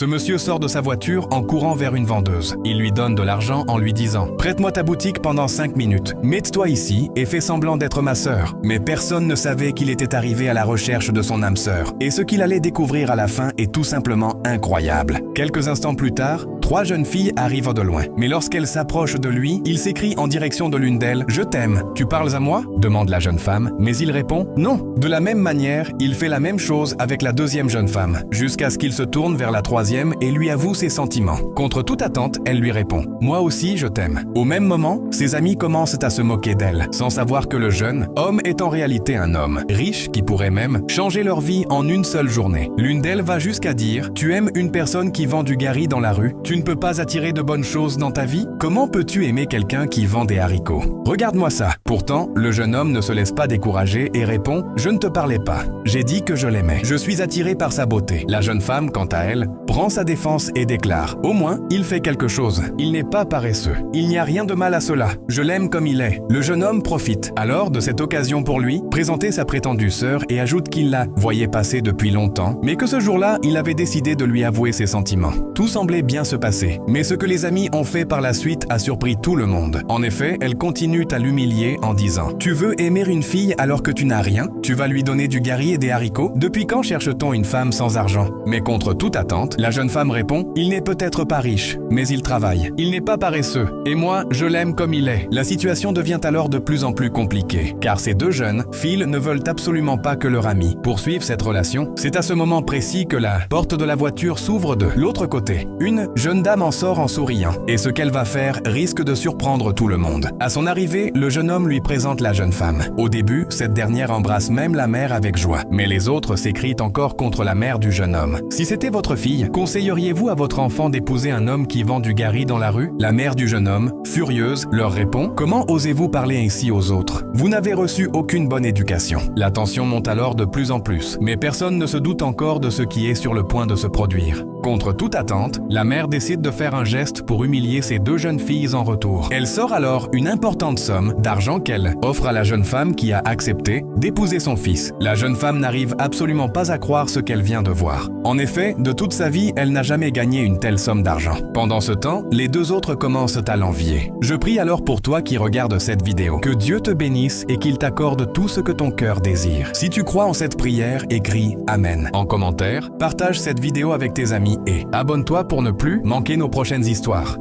Ce monsieur sort de sa voiture en courant vers une vendeuse. Il lui donne de l'argent en lui disant « Prête-moi ta boutique pendant 5 minutes. Mets-toi ici et fais semblant d'être ma sœur. » Mais personne ne savait qu'il était arrivé à la recherche de son âme sœur. Et ce qu'il allait découvrir à la fin est tout simplement incroyable. Quelques instants plus tard, 3 jeunes filles arrivent de loin. Mais lorsqu'elles s'approchent de lui, il s'écrie en direction de l'une d'elles « Je t'aime. Tu parles à moi ?» demande la jeune femme, mais il répond « Non ». De la même manière, il fait la même chose avec la deuxième jeune femme, jusqu'à ce qu'il se tourne vers la troisième et lui avoue ses sentiments. Contre toute attente, elle lui répond « Moi aussi, je t'aime ». Au même moment, ses amis commencent à se moquer d'elle, sans savoir que le jeune homme est en réalité un homme, riche qui pourrait même changer leur vie en une seule journée. L'une d'elles va jusqu'à dire « Tu aimes une personne qui vend du gari dans la rue? Tu ne peux pas attirer de bonnes choses dans ta vie? Comment peux-tu aimer quelqu'un qui vend des haricots? Regarde-moi ça ». Pourtant, le jeune homme ne se laisse pas décourager et répond « Je ne te parlais pas. J'ai dit que je l'aimais. Je suis attiré par sa beauté. » La jeune femme, quant à elle, prend sa défense et déclare « Au moins, il fait quelque chose. Il n'est pas paresseux. Il n'y a rien de mal à cela. Je l'aime comme il est. » Le jeune homme profite alors de cette occasion pour lui, présenter sa prétendue sœur et ajoute qu'il la voyait passer depuis longtemps, mais que ce jour-là, il avait décidé de lui avouer ses sentiments. Tout semblait bien se passer, mais ce que les amis ont fait par la suite a surpris tout le monde. En effet, elle continue à l'humilier en disant « Tu veux aimer une fille alors que tu n'as rien? Tu vas lui donner du gari et des haricots? Depuis quand cherche-t-on une femme sans argent? » Mais contre toute attente, la jeune femme répond « Il n'est peut-être pas riche, mais il travaille. Il n'est pas paresseux. Et moi, je l'aime comme il est. » La situation devient alors de plus en plus compliquée, car ces deux jeunes filles ne veulent absolument pas que leur ami poursuive cette relation. C'est à ce moment précis que la porte de la voiture s'ouvre de l'autre côté. Une jeune dame en sort en souriant, et ce qu'elle va faire risque de surprendre tout le monde. À son arrivée, le jeune homme lui présente la jeune femme. Au début, cette dernière embrasse même la mère avec joie, mais les autres s'écrient encore contre la mère du jeune homme. « Si c'était votre fille, conseilleriez-vous à votre enfant d'épouser un homme qui vend du gari dans la rue ?» La mère du jeune homme, furieuse, leur répond « Comment osez-vous parler ainsi aux autres? Vous n'avez reçu aucune bonne éducation. » La tension monte alors de plus en plus, mais personne ne se doute encore de ce qui est sur le point de se produire. Contre toute attente, la mère décide de faire un geste pour humilier ces deux jeunes filles en retour. Elle sort alors une importante somme d'argent qu'elle offre à la jeune femme qui a accepté d'épouser son fils. La jeune femme n'arrive absolument pas à croire ce qu'elle vient de voir. En effet, de toute sa vie, elle n'a jamais gagné une telle somme d'argent. Pendant ce temps, les deux autres commencent à l'envier. Je prie alors pour toi qui regardes cette vidéo, que Dieu te bénisse et qu'il t'accorde tout ce que ton cœur désire. Si tu crois en cette prière, écris Amen en commentaire, partage cette vidéo avec tes amis et abonne-toi pour ne plus manquer nos prochaines histoires.